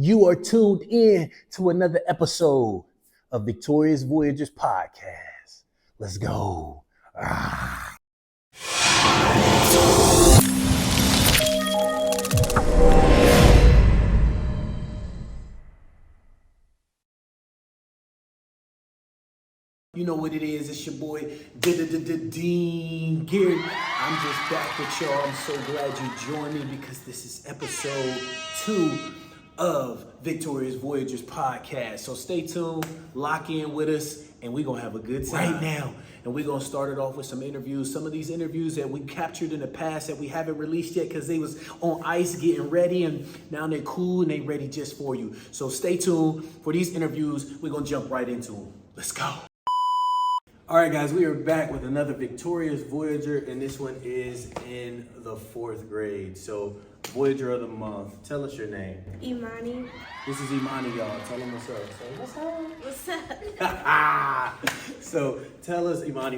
You are tuned in to another episode of Victorious Voyagers podcast. Let's go. You know what it is, it's your boy, Dean Gary. I'm just back with y'all. I'm so glad you joined me because this is episode 2 of Victorious Voyagers podcast. So stay tuned, lock in with us, and we're gonna have a good time right now. And we're gonna start it off with some interviews. Some of these interviews that we captured in the past that we haven't released yet because they was on ice getting ready, and now they're cool and they ready just for you. So stay tuned for these interviews. We're gonna jump right into them. Let's go. All right, guys, we are back with another Victorious Voyager, and this one is in the 4th grade. So, Voyager of the Month. Tell us your name. Imani. This is Imani, y'all. Tell them what's up. Say, what's up? What's up? So, tell us, Imani,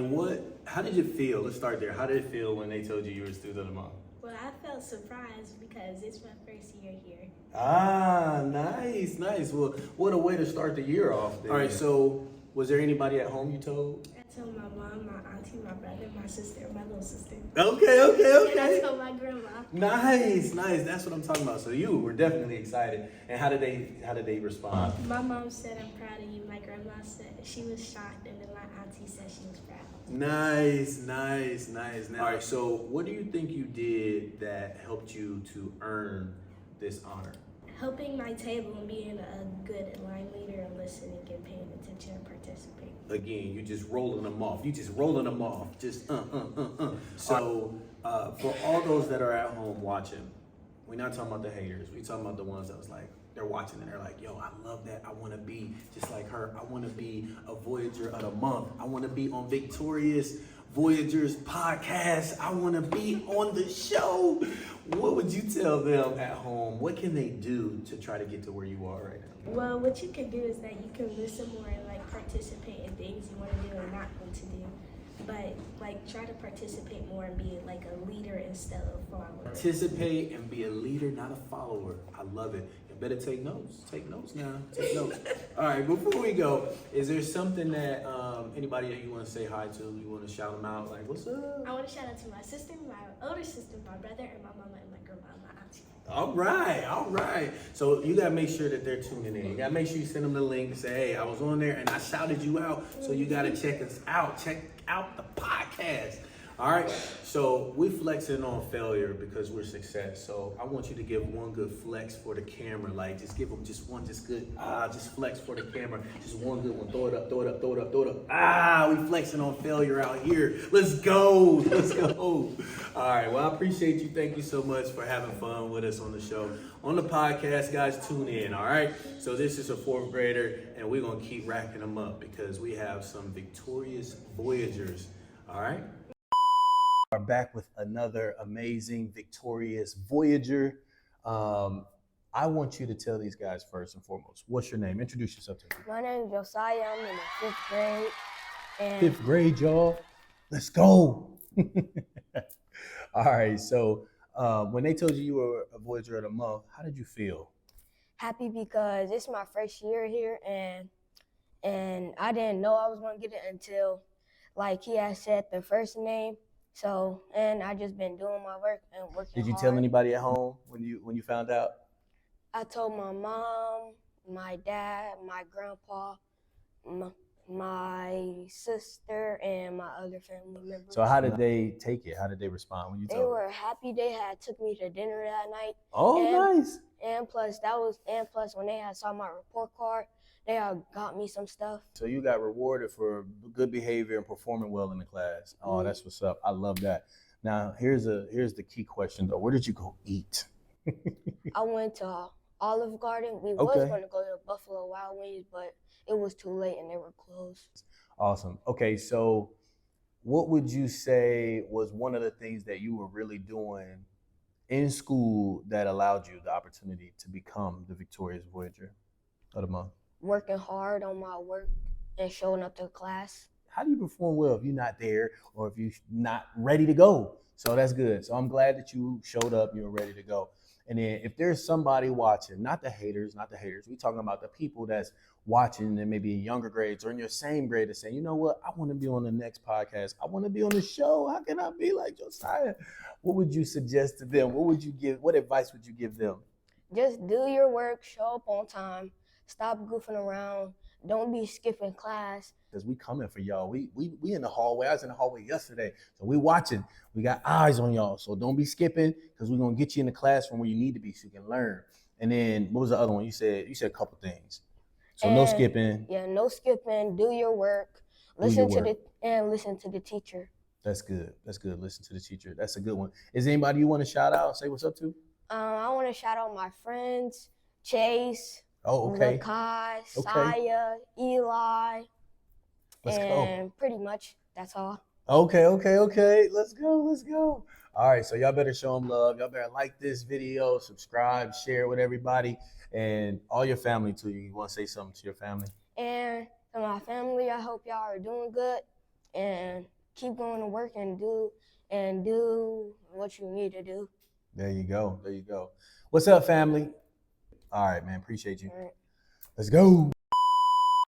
how did you feel? Let's start there. How did it feel when they told you you were Student of the Month? Well, I felt surprised because it's my first year here. Nice. Well, what a way to start the year off then. All right, so was there anybody at home you told? I told my mom, my auntie, my brother, my sister, and my little sister. Okay. And I told my grandma. Nice. That's what I'm talking about. So you were definitely excited. And how did they respond? My mom said, "I'm proud of you." My grandma said she was shocked, and then my auntie said she was proud. Nice. All right, so what do you think you did that helped you to earn this honor? Helping my table and being a good line leader and listening and paying attention and participating. Again, you just rolling them off. So, for all those that are at home watching, we're not talking about the haters. We're talking about the ones that was like, they're watching and they're like, yo, I love that. I want to be just like her. I want to be a Voyager of the Month. I want to be on Victorious Voyagers podcast. I want to be on the show. What would you tell them at home? What can they do to try to get to where you are right now? Well, what you can do is that you can listen more and participate in things you want to do and not want to do. But try to participate more and be like a leader instead of a follower. Participate and be a leader, not a follower. I love it. You better take notes. Take notes now. Take notes. All right, before we go, is there something that anybody that you want to say hi to? You want to shout them out? Like, what's up? I want to shout out to my sister, my older sister, my brother, and my mama and my grandma and my auntie. All right. So you gotta make sure that they're tuning in. You gotta make sure you send them the link and say, hey, I was on there and I shouted you out. So you gotta check us out. Check out the podcast. All right. So we flexing on failure because we're success. So I want you to give one good flex for the camera. Like just give them just one, just good. Just flex for the camera. Just one good one. Throw it up. We flexing on failure out here. Let's go. All right. Well, I appreciate you. Thank you so much for having fun with us on the show. On the podcast, guys, tune in. All right. So this is a 4th grader, and we're gonna keep racking them up because we have some Victorious Voyagers. All right. Are back with another amazing Victorious Voyager. I want you to tell these guys first and foremost, what's your name? Introduce yourself to me. My name is Josiah. I'm in the 5th grade. And 5th grade, y'all. Let's go. All right. So when they told you were a Voyager of the Month, how did you feel? happy because it's my first year here, and I didn't know I was going to get it until he had said the first name. So, and I just been doing my work and working Did you hard. tell anybody at home when you found out? I told my mom, my dad, my grandpa, my sister, and my other family members. So how did they take it? How did they respond when you told them? They were happy. They had took me to dinner that night. Oh, nice. And plus when they had saw my report card, they got me some stuff. So you got rewarded for good behavior and performing well in the class. Oh, Mm-hmm. That's what's up. I love that. Now, here's the key question though. Where did you go eat? I went to Olive Garden. We Okay. was going to go to Buffalo Wild Wings, but it was too late and they were closed. Awesome. Okay, so what would you say was one of the things that you were really doing in school that allowed you the opportunity to become the Victorious Voyager of the Month? Working hard on my work and showing up to class. How do you perform well if you're not there or if you're not ready to go? So that's good. So I'm glad that you showed up, you were ready to go. And then if there's somebody watching, not the haters, we talking about the people that's watching and maybe in younger grades or in your same grade and saying, you know what, I want to be on the next podcast. I want to be on the show. How can I be like Josiah? What would you suggest to them? What advice would you give them? Just do your work, show up on time, stop goofing around, don't be skipping class. Because we coming for y'all. We in the hallway. I was in the hallway yesterday. So we watching. We got eyes on y'all. So don't be skipping because we're gonna get you in the classroom where you need to be so you can learn. And then what was the other one? You said a couple things. So no skipping. Yeah, no skipping, do your work, listen to the teacher. That's good. Listen to the teacher. That's a good one. Is there anybody you want to shout out, say what's up to? I want to shout out my friends, Chase, okay. Lakai, Saya, Eli, Let's and go. Pretty much that's all. Okay. Let's go. All right, so y'all better show them love. Y'all better like this video, subscribe, share with everybody, and all your family too. You want to say something to your family? And to my family, I hope y'all are doing good and keep going to work and do what you need to do. There you go. What's up, family? All right, man. Appreciate you. All right. Let's go.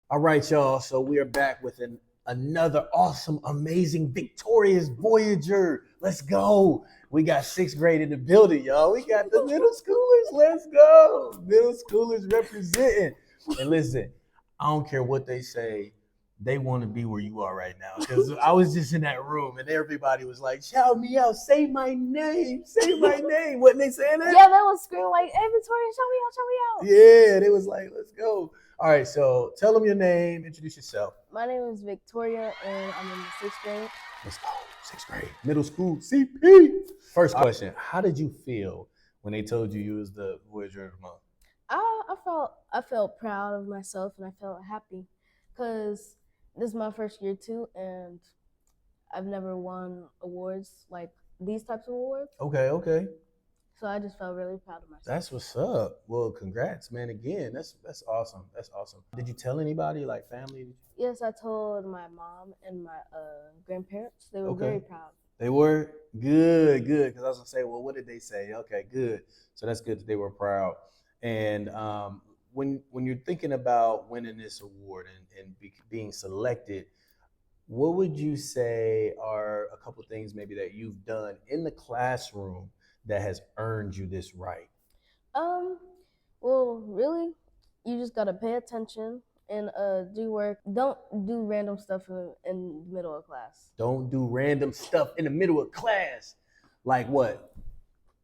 All right, y'all. So we are back with another awesome, amazing, victorious Voyager. Let's go. We got 6th grade in the building, y'all. We got the middle schoolers. Let's go. Middle schoolers representing. And listen, I don't care what they say. They want to be where you are right now. Because I was just in that room and everybody was like, shout me out. Say my name. Say my name. Wasn't they saying that? Yeah, they was screaming like, hey, Victoria, show me out, show me out. Yeah, they was like, let's go. All right, so tell them your name. Introduce yourself. My name is Victoria, and I'm in the 6th grade. Let's go. 6th grade. Middle school. CP. First question. How did you feel when they told you was the Voyager of the Month? I felt proud of myself, and I felt happy because this is my first year too, and I've never won awards like these types of awards. Okay. So I just felt really proud of myself. That's what's up. Well, congrats, man. Again, that's awesome. That's awesome. Did you tell anybody, like family? Yes, I told my mom and my grandparents. They were very proud. They were? Good. Because I was going to say, well, what did they say? Okay, good. So that's good that they were proud. And when you're thinking about winning this award and being selected, what would you say are a couple things maybe that you've done in the classroom that has earned you this right? Well, really, you just gotta pay attention and do work. Don't do random stuff in the middle of class. Don't do random stuff in the middle of class. Like what?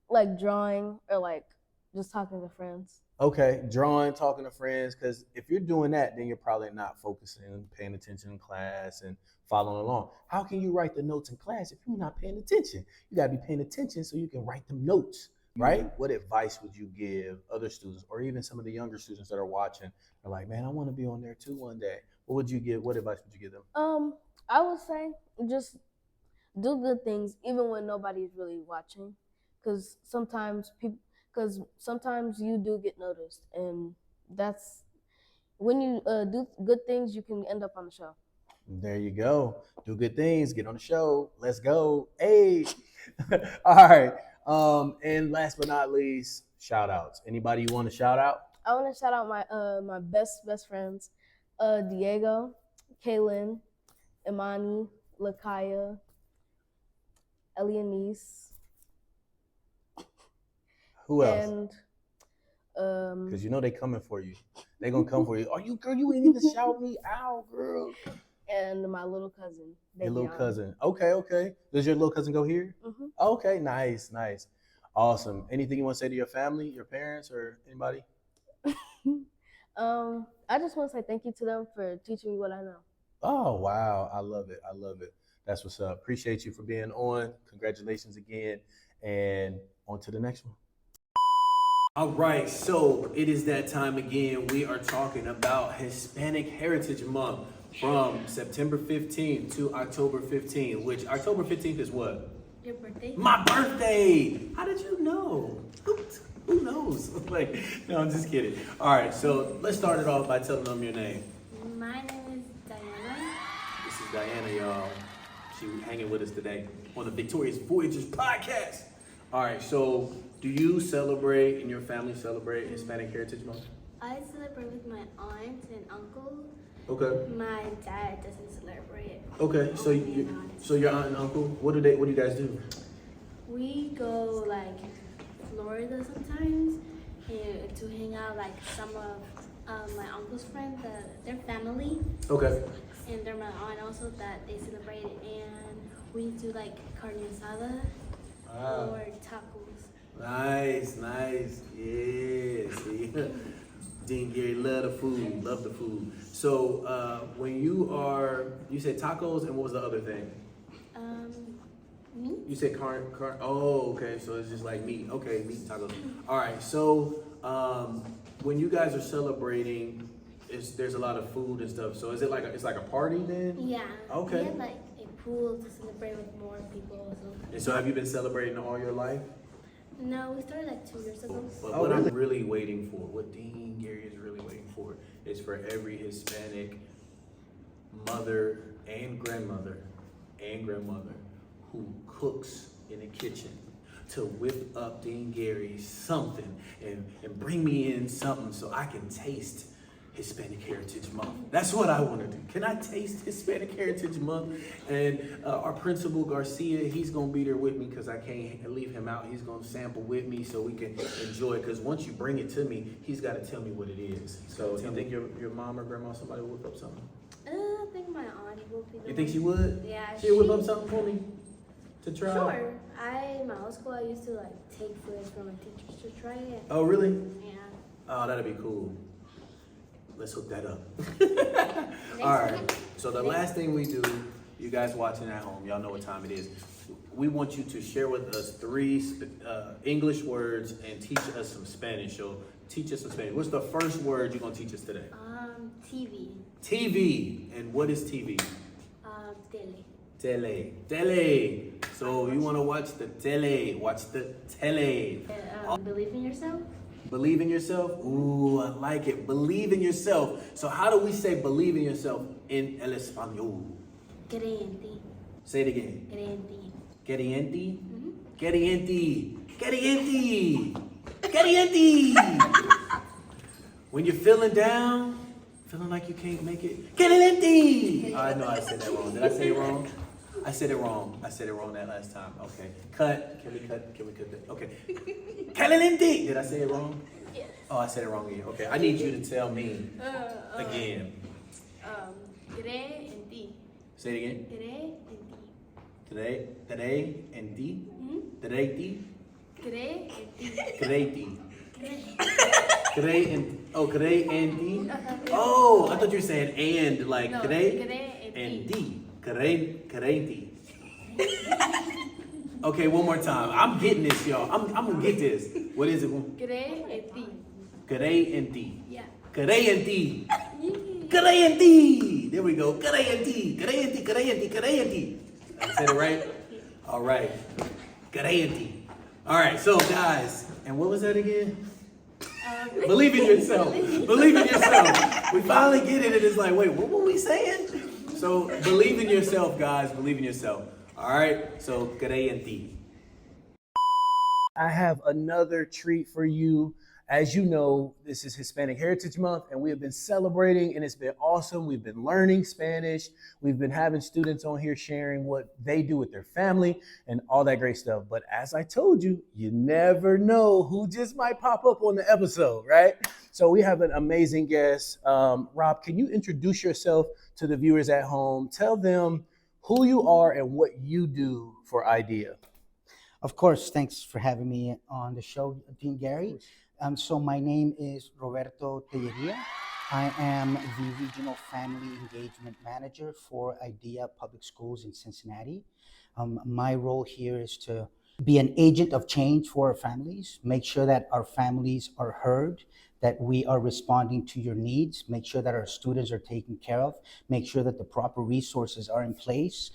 Like drawing or like just talking to friends. Okay, drawing, talking to friends, because if you're doing that, then you're probably not focusing, paying attention in class and following along. How can you write the notes in class if you're not paying attention? You gotta be paying attention so you can write them notes, right? Mm-hmm. What advice would you give other students or even some of the younger students that are watching? They're like, man, I wanna be on there too one day. What advice would you give them? I would say just do good things even when nobody's really watching, because sometimes you do get noticed, and that's when you do good things, you can end up on the show. There you go. Do good things, get on the show. Let's go. Hey. All right. And last but not least, shout outs. Anybody you want to shout out? I want to shout out my best friends, Diego, Kaylin, Imani, Lakaya, Elianise. Who else? And because you know they coming for you. They gonna come for you. Are you girl? You ain't even shout me out, girl. And my little cousin. Your little cousin. Okay. Does your little cousin go here? Mm-hmm. Okay, nice. Awesome. Anything you want to say to your family, your parents, or anybody? I just want to say thank you to them for teaching me what I know. Oh, wow. I love it. That's what's up. Appreciate you for being on. Congratulations again. And on to the next one. All right, so it is that time again. We are talking about Hispanic Heritage Month from September 15th to October 15th, which October 15th is what? Your birthday? My birthday! How did you know? Who knows? No, I'm just kidding. All right, so let's start it off by telling them your name. My name is Diana. This is Diana, y'all. She hanging with us today on the Victorious Voyagers podcast. All right, so Do you celebrate and your family celebrate Hispanic Heritage Month? I celebrate with my aunt and uncle. Okay. My dad doesn't celebrate. Okay. So your aunt and uncle, what do you guys do? We go like Florida sometimes to hang out. Like some of my uncle's friends, their family, Okay. and they're my aunt also that they celebrate. And we do like carne asada or tacos. Nice. Yes. Dean Gary love the food. So when you said tacos, and what was the other thing? Meat. You said carne. Oh, okay. So it's just like meat. Okay, meat tacos. All right. So when you guys are celebrating, there's a lot of food and stuff. So is it it's like a party then? Yeah. Okay. We have like a pool to celebrate with more people. And so have you been celebrating all your life? No, we started like 2 years ago. But what I'm really waiting for, what Dean Gary is really waiting for, is for every Hispanic mother and grandmother who cooks in the kitchen to whip up Dean Gary something and bring me in something so I can taste Hispanic Heritage Month. That's what I want to do. Can I taste Hispanic Heritage Month? And our principal Garcia, he's gonna be there with me because I can't leave him out. He's gonna sample with me so we can enjoy it. Because once you bring it to me, he's got to tell me what it is. So you think your mom or grandma, somebody will whip up something? I think my aunt will be. You think she would? Yeah. She'll whip up something for me to try? Sure. My old school, I used to like take food from my teachers to try it. Oh, really? Yeah. Oh, that'd be cool. Let's hook that up. All right. So the last thing we do, you guys watching at home, y'all know what time it is. We want you to share with us 3 English words and teach us some Spanish. So teach us some Spanish. What's the first word you're gonna teach us today? TV. TV. And what is TV? Tele. Tele. So you wanna watch the tele. Watch the tele. Believe in yourself. Believe in yourself? Ooh, I like it. Believe in yourself. So how do we say believe in yourself in el español? Cree en ti. Say it again. Cree en ti. Querienti? Querienti. Querienti. Querienti. When you're feeling down, feeling like you can't make it, querienti. I know I said that wrong. Did I say it wrong? I said it wrong. I said it wrong that last time. Okay. Cut. Can we cut that? Okay. Calilenti. Did I say it wrong? Yes. Oh, I said it wrong again. Okay. I need you to tell me again. Cree en ti. Say it again. Cree en ti. Today and D. Today Cree en ti. Creti. Cree and D. Oh, I thought you were saying and like No, cree cree en and ti. D. Creti. Okay, one more time. I'm getting this, y'all. I'm gonna get this. What is it? Cree en ti. Cree and D. Yeah. Cree and D. Cree and D. There we go. Cree and D. Cree and D. Cree and D. Cree and D. I said it right? All right. Cree and D. All right, so guys, and what was that again? Believe in yourself. Believe in yourself. We finally get it, and it's like, wait, what were we saying? So believe in yourself, guys. Believe in yourself. All right. So cree en ti. I have another treat for you. As you know, this is Hispanic Heritage Month, and we have been celebrating, and it's been awesome. We've been learning Spanish. We've been having students on here sharing what they do with their family and all that great stuff. But as I told you, you never know who just might pop up on the episode, right? So we have an amazing guest. Rob, can you introduce yourself to the viewers at home? Tell them who you are and what you do for IDEA. Of course, thanks for having me on the show, Dean Gary. So my name is Roberto. I am the Regional Family Engagement Manager for IDEA Public Schools in Cincinnati. My role here is to be an agent of change for our families, make sure that our families are heard, that we are responding to your needs, make sure that our students are taken care of, make sure that the proper resources are in place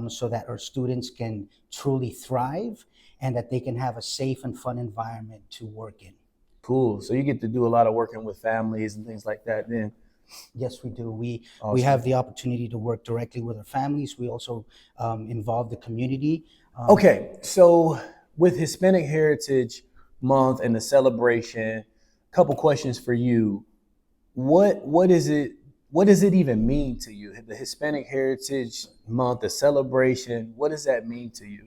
so that our students can truly thrive and that they can have a safe and fun environment to work in. Cool. So you get to do a lot of working with families and things like that then? Yes, we do. We Awesome. have the opportunity to work directly with our families. We also involve the community. Okay, so with Hispanic Heritage, month and the celebration. Couple questions for you. What is it? What does it even mean to you? The Hispanic Heritage Month, the celebration. What does that mean to you?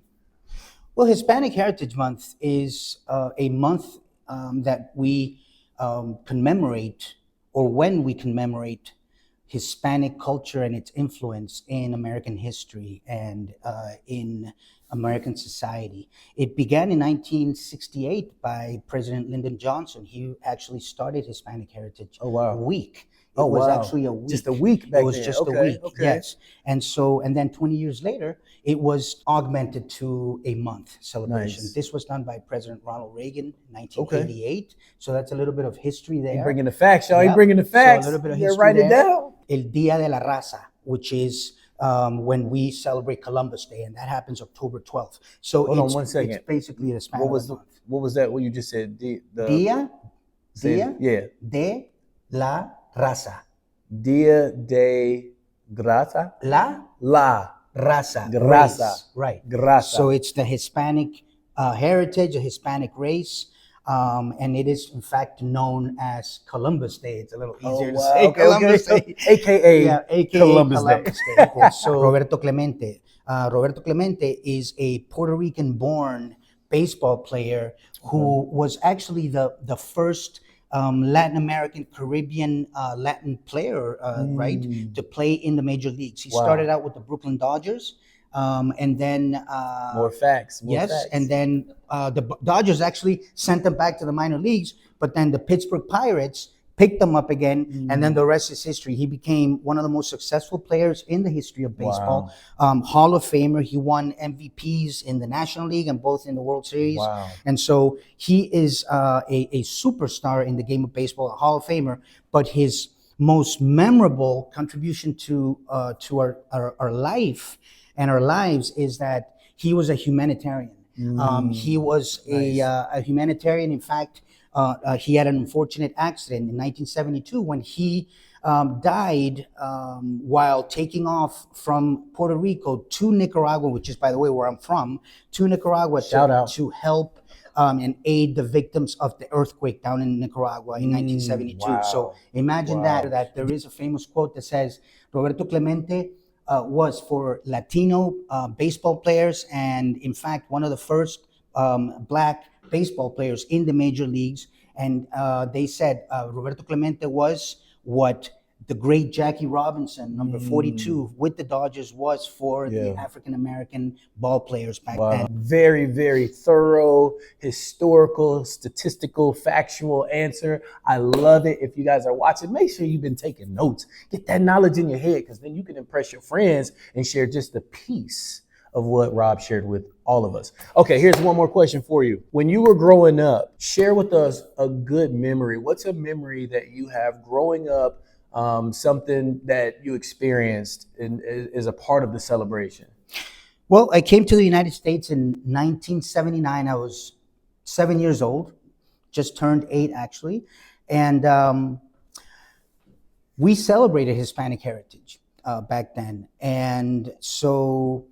Well, Hispanic Heritage Month is a month that we commemorate, or when we commemorate Hispanic culture and its influence in American history and in American society. It began in 1968 by President Lyndon Johnson. He actually started Hispanic Heritage Week. It was actually a week. Just a week back It was then. just a week, yes. And then 20 years later, it was augmented to a month celebration. Nice. This was done by President Ronald Reagan in 1988. So that's a little bit of history there. You bringing the facts, y'all. Yep. You bringing the facts. So a little bit of You history write it there. down. El Día de la Raza, which is when we celebrate Columbus Day, and that happens October 12th. So Hold on one second. It's basically the Spanish month. What was that? What you just said? Día de la Raza. Dia de Grasa. La Raza. Grasa. Race. Right. Grasa. So it's the Hispanic heritage, a Hispanic race. And it is in fact known as Columbus Day. It's a little easier to say Columbus Day. AKA Columbus Day. Day. So Roberto Clemente. Roberto Clemente is a Puerto Rican-born baseball player who was actually the first Latin American, Caribbean, Latin player, right, to play in the major leagues. He started out with the Brooklyn Dodgers. And then More facts. and then the Dodgers actually sent him back to the minor leagues, but then the Pittsburgh Pirates picked him up again, and then the rest is history. He became one of the most successful players in the history of baseball. Hall of Famer. He won MVPs in the National League and both in the World Series. And so he is a superstar in the game of baseball, a Hall of Famer. But his most memorable contribution to our life and our lives is that he was a humanitarian. He was a humanitarian. In fact, he had an unfortunate accident in 1972 when he died while taking off from Puerto Rico to Nicaragua, which is, by the way, where I'm from, to Nicaragua to help and aid the victims of the earthquake down in Nicaragua in 1972. So imagine that there is a famous quote that says, Roberto Clemente was for Latino baseball players, and in fact, one of the first black baseball players in the major leagues. And they said Roberto Clemente was what the great Jackie Robinson, number 42 with the Dodgers, was for the African-American ball players back then. Very, very thorough, historical, statistical, factual answer. I love it. If you guys are watching, make sure you've been taking notes. Get that knowledge in your head, because then you can impress your friends and share just a piece of what Rob shared with all of us. Okay, here's one more question for you. When you were growing up, share with us a good memory. What's a memory that you have growing up, something that you experienced as a part of the celebration? Well, I came to the United States in 1979. I was 7 years old, just turned 8 actually. And we celebrated Hispanic Heritage back then. And so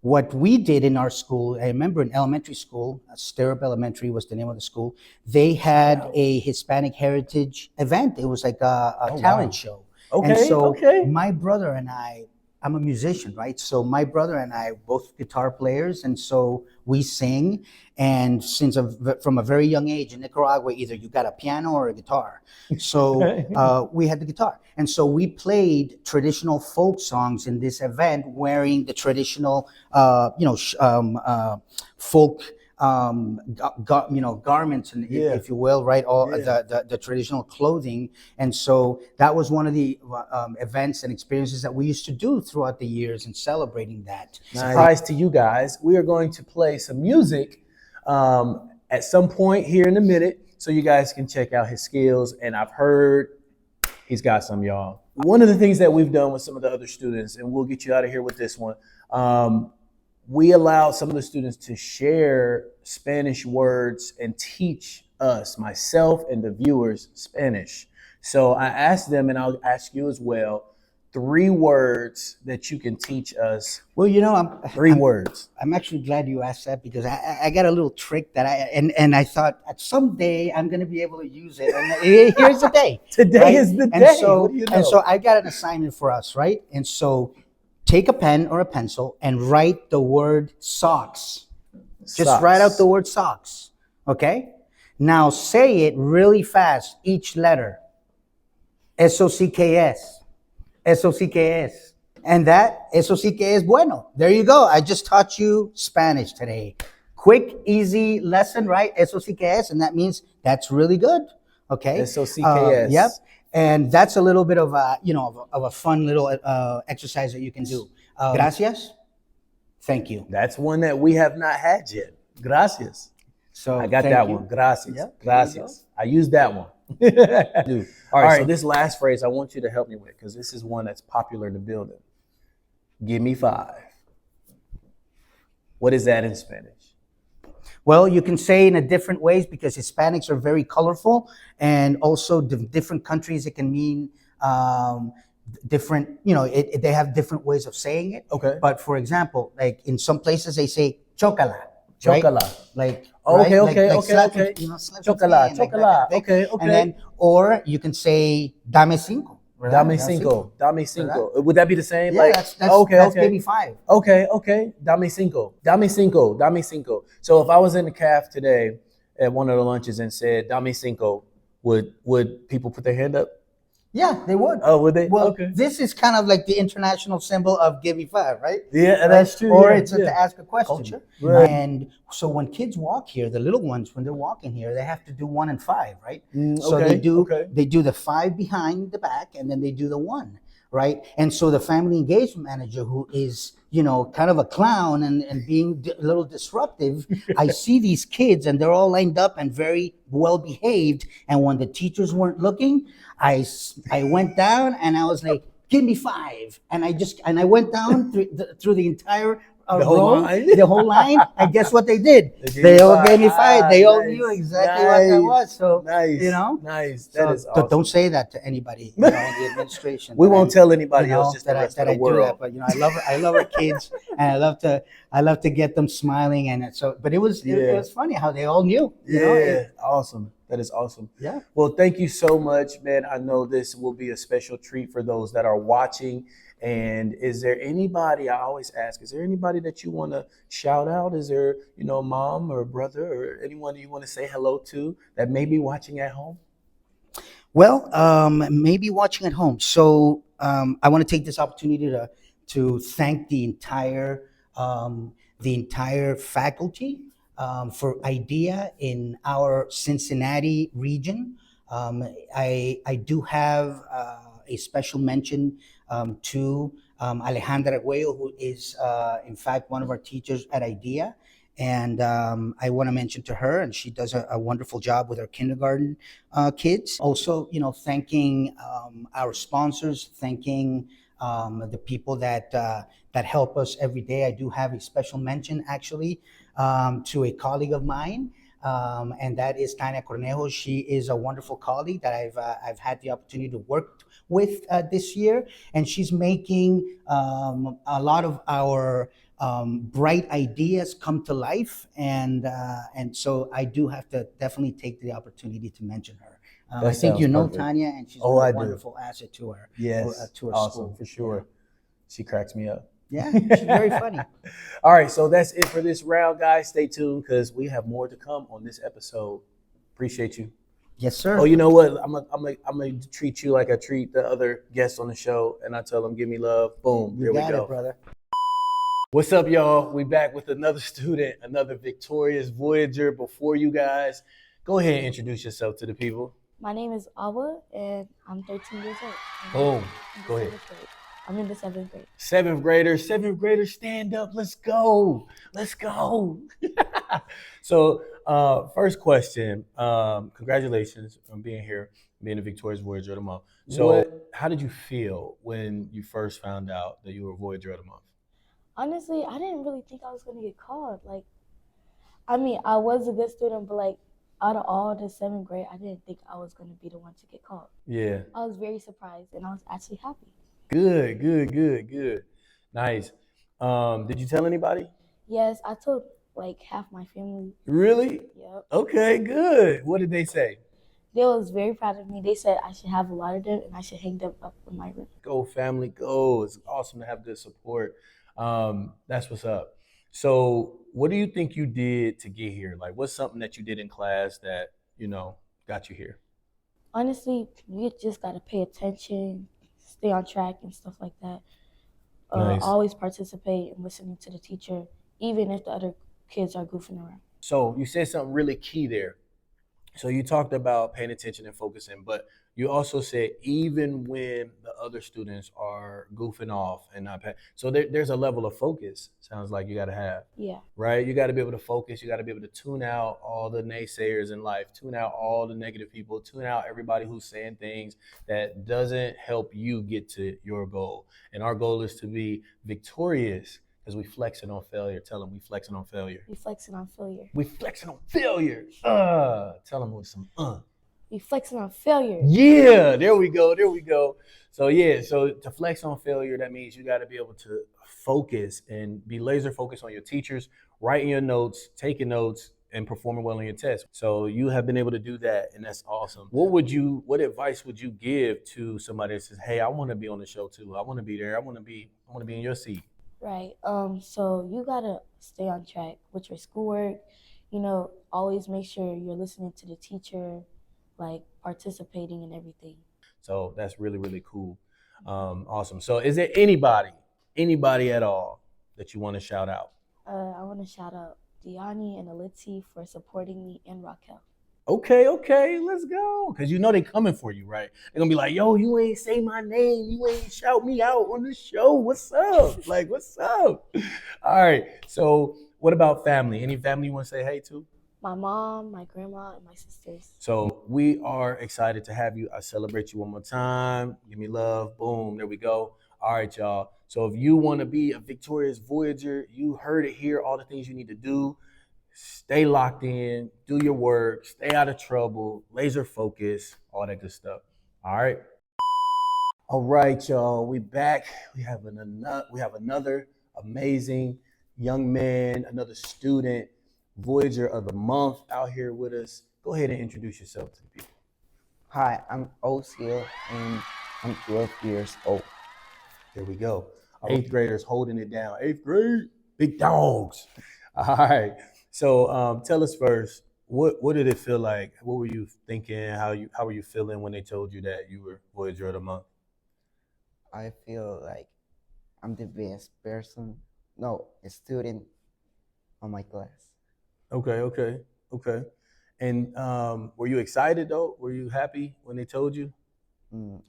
what we did in our school, I remember in elementary school, Stirrup Elementary was the name of the school, they had a Hispanic Heritage event. It was like a talent show. And so my brother and I'm a musician, right? So my brother and I, both guitar players, and so we sing. And from a very young age in Nicaragua, either you got a piano or a guitar. So we had the guitar. And so we played traditional folk songs in this event, wearing the traditional, folk, garments, and if you will, right? All the traditional clothing. And so that was one of the events and experiences that we used to do throughout the years and celebrating that. Surprise to you guys, we are going to play some music at some point here in a minute, so you guys can check out his skills. And I've heard he's got some, y'all. One of the things that we've done with some of the other students, and we'll get you out of here with this one, we allowed some of the students to share Spanish words and teach us, myself and the viewers, Spanish. So I asked them, and I'll ask you as well, 3 words that you can teach us. Well, you know, 3 words. I'm actually glad you asked that because I got a little trick that and I thought someday I'm going to be able to use it. And here's the day. Today right? is the And day. so, What do you know? and so I got an assignment for us, right? And so take a pen or a pencil and write the word socks. Just write out the word socks. Okay? Now say it really fast, each letter. S-O-C-K-S. S-O-C-K-S. And that, S-O-C-K es bueno. There you go. I just taught you Spanish today. Quick, easy lesson, right? S-O-C-K-S. And that means that's really good. Okay? S-O-C-K-S. Yep. And that's a little bit of a, of a fun little exercise that you can do. Gracias. Thank you. That's one that we have not had yet. Gracias. So I got thank that you. one. Gracias. Yep, Gracias. I used that one. Dude. All right, so this last phrase I want you to help me with because this is one that's popular in the building. Give me 5. What is that in Spanish? Well, you can say in a different ways because Hispanics are very colorful, and also different countries it can mean different. They have different ways of saying it. Okay. But for example, like in some places they say chocala. Chocala. Right? Like okay, right? okay, like okay, slap okay. slap Chocala, like that chocala. kind of thing. Okay, okay. And then, or you can say dame cinco. ¿Verdad? Dame cinco. Dame cinco. Would that be the same? Yeah, like, that's okay. give me 5. Okay. Dame cinco. Dame cinco. Dame cinco. So if I was in the caf today at one of the lunches and said dame cinco, would people put their hand up? Yeah, they would. Oh, would they? Well, Okay. this is kind of like the international symbol of give me 5, right? Yeah, that's true. Or yeah, it's to ask a question. Culture. Right. And so when kids walk here, the little ones, when they're walking here, they have to do 1 and 5, right? So okay, they do the 5 behind the back, and then they do the 1, right? And so the family engagement manager, who is kind of a clown and being a little disruptive, I see these kids and they're all lined up and very well behaved. And when the teachers weren't looking, I went down and I was like, give me 5. And I went down through the entire The whole row, line? the whole line. And guess what they did? They They all five. gave me 5. They all Nice. knew exactly what that was. So, Nice. Nice. That so is awesome. don't say that to anybody in the administration. We that won't tell anybody else, just the that rest I of the do world. that. But I love our kids, and I love to get them smiling. And but it was funny how they all knew. Awesome. That is awesome. Yeah. Well, thank you so much, man. I know this will be a special treat for those that are watching. And is there anybody, I always ask, is there anybody that you want to shout out? Is there, mom or brother or anyone you want to say hello to that may be watching at home? Well, maybe watching at home. So I want to take this opportunity to thank the entire faculty for IDEA in our Cincinnati region. I do have a special mention to Alejandra Arguello, who is in fact one of our teachers at IDEA. And I want to mention to her, and she does a wonderful job with our kindergarten kids. Also, thanking our sponsors, thanking the people that help us every day. I do have a special mention, actually, to a colleague of mine, and that is Tania Cornejo. She is a wonderful colleague that I've had the opportunity to work with this year, and she's making a lot of our bright ideas come to life, and so I do have to definitely take the opportunity to mention her. I think you know perfect. Tanya, and she's I a do. wonderful asset to her. Yes, to her awesome, school. for sure. She cracks me up. Yeah, she's very funny. All right, so that's it for this round, guys. Stay tuned because we have more to come on this episode. Appreciate you. Yes, sir. Oh, you know what? I'm gonna treat you like I treat the other guests on the show, and I tell them, "Give me love." Boom. Here we got go, it, brother. What's up, y'all? We back with another student, another victorious Voyager. Before you guys, go ahead and introduce yourself to the people. My name is Awa, and I'm 13 years old. Boom. Go ahead. I'm in the 7th grade. Seventh graders, stand up. Let's go. So, first question. Congratulations on being here, being a victorious Voyager of the Month. So, how did you feel when you first found out that you were Voyager of the Month? Honestly, I didn't really think I was going to get called. I was a good student, but out of all the 7th grade, I didn't think I was going to be the one to get called. Yeah. I was very surprised, and I was actually happy. Good, good, good, good. Nice. Did you tell anybody? Yes, I told like half my family. Really? Yep. Okay, good. What did they say? They was very proud of me. They said I should have a lot of them and I should hang them up in my room. Go, family, go. It's awesome to have good support. That's what's up. So, what do you think you did to get here? Like, what's something that you did in class that, got you here? Honestly, you just gotta pay attention, stay on track and stuff like that. Nice. Always participate and listening to the teacher, even if the other kids are goofing around. So, you said something really key there. So you talked about paying attention and focusing, but you also said even when the other students are goofing off and not paying. So there's a level of focus, sounds like you got to have, Yeah. right? You got to be able to focus. You got to be able to tune out all the naysayers in life, tune out all the negative people, tune out everybody who's saying things that doesn't help you get to your goal. And our goal is to be victorious because we flexing on failure. Tell them we flexing on failure. We flexing on failure. We flexing on failure. Tell them with some We flexing on failure. Yeah, there we go. There we go. So yeah, so to flex on failure, that means you got to be able to focus and be laser focused on your teachers, writing your notes, taking notes, and performing well on your test. So you have been able to do that, and that's awesome. What advice would you give to somebody that says, "Hey, I want to be on the show too. I want to be there. I want to be in your seat." Right. So you gotta stay on track with your schoolwork. Always make sure you're listening to the teacher, like participating in everything. So that's really, really cool. Awesome. So is there anybody at all that you want to shout out? I want to shout out Diani and Alitzi for supporting me and Raquel. Okay, let's go. Because they coming for you, right? They're going to be like, yo, you ain't say my name. You ain't shout me out on the show. What's up? Like, what's up? All right. So what about family? Any family you want to say hey to? My mom, my grandma, and my sisters. So we are excited to have you. I celebrate you one more time. Give me love. Boom. There we go. All right, y'all. So if you want to be a victorious Voyager, you heard it here. All the things you need to do. Stay locked in. Do your work. Stay out of trouble. Laser focus. All that good stuff. All right. All right, y'all. We back. We have another amazing young man, another student. Voyager of the month out here with us. Go ahead and introduce yourself to the people. Hi, I'm Osiel and I'm 12 years old. There we go. Our 8th graders holding it down. 8th grade, big dogs. All right. So tell us first, what did it feel like? What were you thinking? How were you feeling when they told you that you were Voyager of the month? I feel like I'm the best person, a student on my class. Okay. And were you excited though? Were you happy when they told you?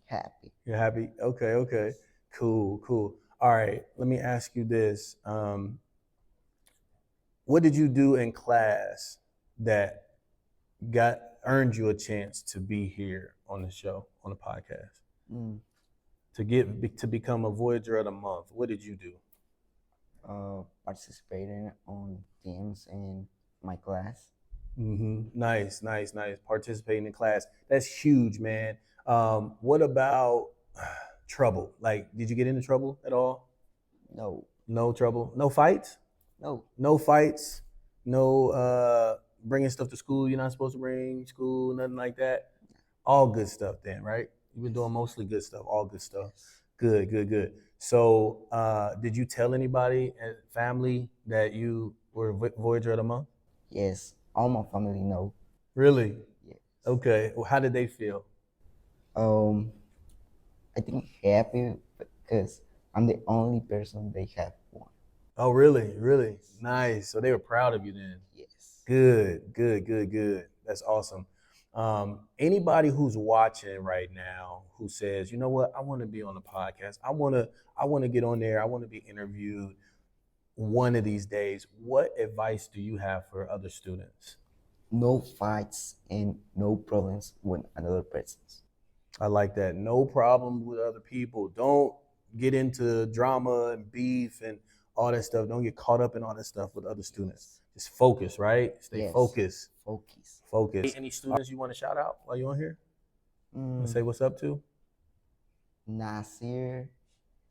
Happy. You're happy? Okay. Cool. All right, let me ask you this. What did you do in class that earned you a chance to be here on the show, on the podcast? To become a Voyager of the month, what did you do? Participating on teams in my class. Nice. Participating in class. That's huge, man. What about trouble? Like, did you get into trouble at all? No. No trouble? No fights? No. No fights? No bringing stuff to school you're not supposed to bring to school, nothing like that? All good stuff then, right? You've been doing mostly good stuff, all good stuff. Good. So did you tell anybody at family that you were Voyager of the month? Yes, all my family know. Really? Yes. Okay. Well, how did they feel? I think happy because I'm the only person they have won. Oh, really? Nice. So they were proud of you then. Yes. Good. That's awesome. Anybody who's watching right now who says, you know what, I want to be on the podcast. I want to get on there. I want to be interviewed one of these days. What advice do you have for other students? No fights and no problems with another person. I like that. No problem with other people. Don't get into drama and beef and all that stuff. Don't get caught up in all that stuff with other students. Just focus, right? Stay focused. Focus. Any students you want to shout out while you're on here? Say what's up to? Nasir,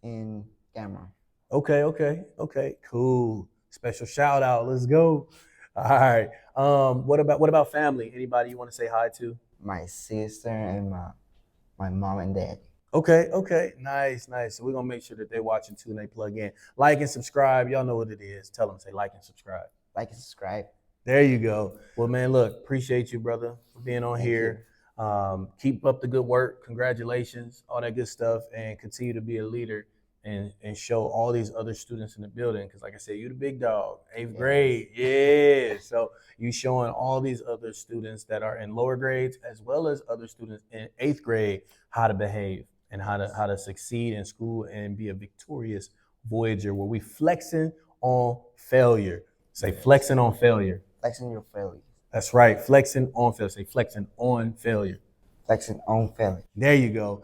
in camera. Okay. Cool. Special shout out. Let's go. All right. What about family? Anybody you want to say hi to? My sister and my mom and dad. Okay. Nice. So we're gonna make sure that they're watching too and they plug in. Like and subscribe. Y'all know what it is. Tell them, say like and subscribe. Like and subscribe. There you go. Well, man, look, appreciate you, brother, for being on Thank here. Keep up the good work. Congratulations, all that good stuff, and continue to be a leader and show all these other students in the building. Because, like I said, you're the big dog, 8th grade. Yeah. So you showing all these other students that are in lower grades as well as other students in 8th grade how to behave and how to succeed in school and be a victorious Voyager, where we flexing on failure. Say flexing on failure. Flexing your failure. That's right. Flexing on failure. Say flexing on failure. Flexing on failure. There you go.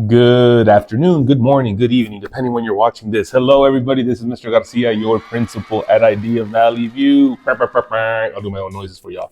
Good afternoon, good morning, good evening, depending when you're watching this. Hello, everybody. This is Mr. Garcia, your principal at Idea Valley View. I'll do my own noises for y'all.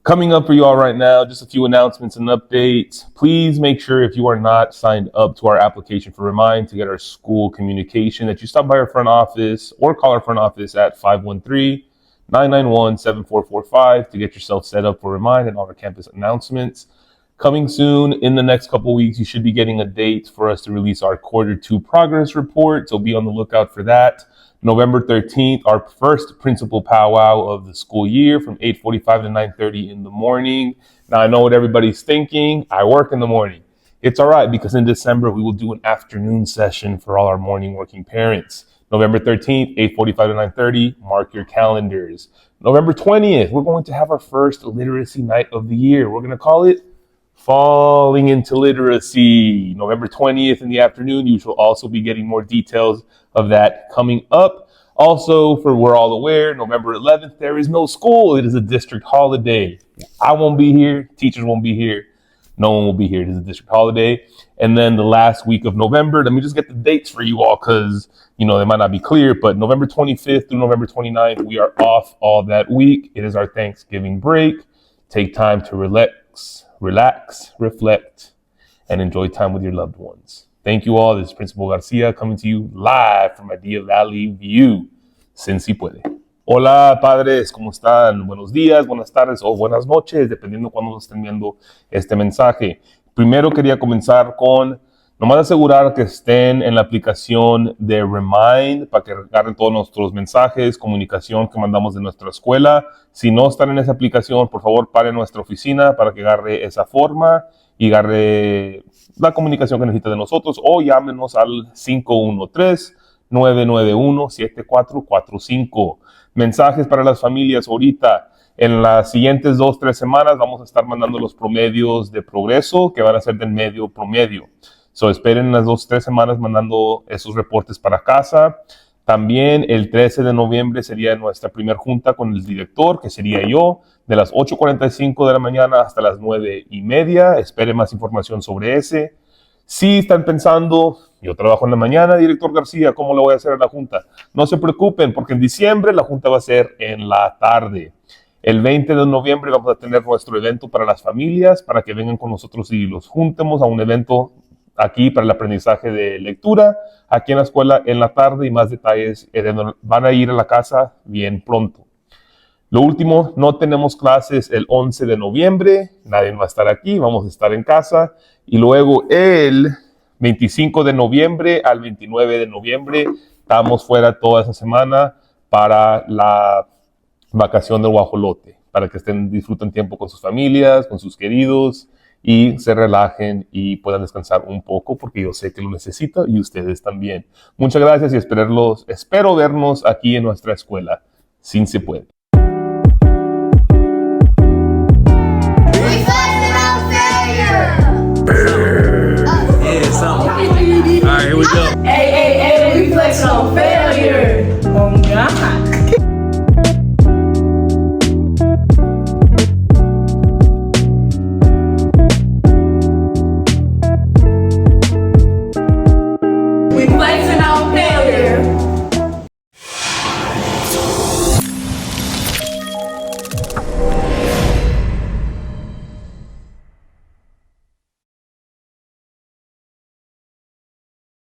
Coming up for y'all right now, just a few announcements and updates. Please make sure, if you are not signed up to our application for Remind to get our school communication, that you stop by our front office or call our front office at 513-991-7445 to get yourself set up for Remind and all our campus announcements. Coming soon, in the next couple weeks, you should be getting a date for us to release our Q2 progress report, so be on the lookout for that. November 13th, our first principal powwow of the school year from 8:45 to 9:30 in the morning. Now, I know what everybody's thinking. I work in the morning. It's all right, because in December, we will do an afternoon session for all our morning working parents. November 13th, 8:45 to 9:30, mark your calendars. November 20th, we're going to have our first literacy night of the year. We're going to call it Falling into Literacy. November 20th in the afternoon. You shall also be getting more details of that coming up. Also, for we're all aware, November 11th, there is no school. It is a district holiday. I won't be here. Teachers won't be here. No one will be here. It is a district holiday. And then the last week of November, let me just get the dates for you all, because, they might not be clear, but November 25th through November 29th, we are off all that week. It is our Thanksgiving break. Take time to relax, reflect, and enjoy time with your loved ones. Thank you all. This is Principal Garcia coming to you live from Idea Valley View. Sin si puede. Hola, padres, ¿cómo están? Buenos días, buenas tardes o buenas noches, dependiendo cuando estén viendo este mensaje. Primero quería comenzar con nomás asegurar que estén en la aplicación de Remind para que agarren todos nuestros mensajes, comunicación que mandamos de nuestra escuela. Si no están en esa aplicación, por favor, paren nuestra oficina para que agarre esa forma y agarre la comunicación que necesita de nosotros, o llámenos al 513-991-7445. Mensajes para las familias ahorita. En las siguientes 2-3 semanas vamos a estar mandando los promedios de progreso, que van a ser del medio promedio. So, esperen las 2-3 semanas mandando esos reportes para casa. También el 13 de noviembre sería nuestra primera junta con el director, que sería yo, de las 8:45 de la mañana hasta las 9:30. Esperen más información sobre ese. Si están pensando, yo trabajo en la mañana, director García, ¿cómo lo voy a hacer en la junta? No se preocupen, porque en diciembre la junta va a ser en la tarde. El 20 de noviembre vamos a tener nuestro evento para las familias, para que vengan con nosotros y los juntemos a un evento aquí para el aprendizaje de lectura, aquí en la escuela en la tarde, y más detalles van a ir a la casa bien pronto. Lo último, no tenemos clases el 11 de noviembre, nadie va a estar aquí, vamos a estar en casa, y luego el 25 de noviembre al 29 de noviembre estamos fuera toda esa semana para la vacación del guajolote, para que disfruten tiempo con sus familias, con sus queridos, y se relajen y puedan descansar un poco, porque yo sé que lo necesito y ustedes también. Muchas gracias y espero vernos aquí en nuestra escuela. Sin se puede. Yeah, something. All right, here we go. Hey, we flex on failure. Oh, God. We flexing on failure.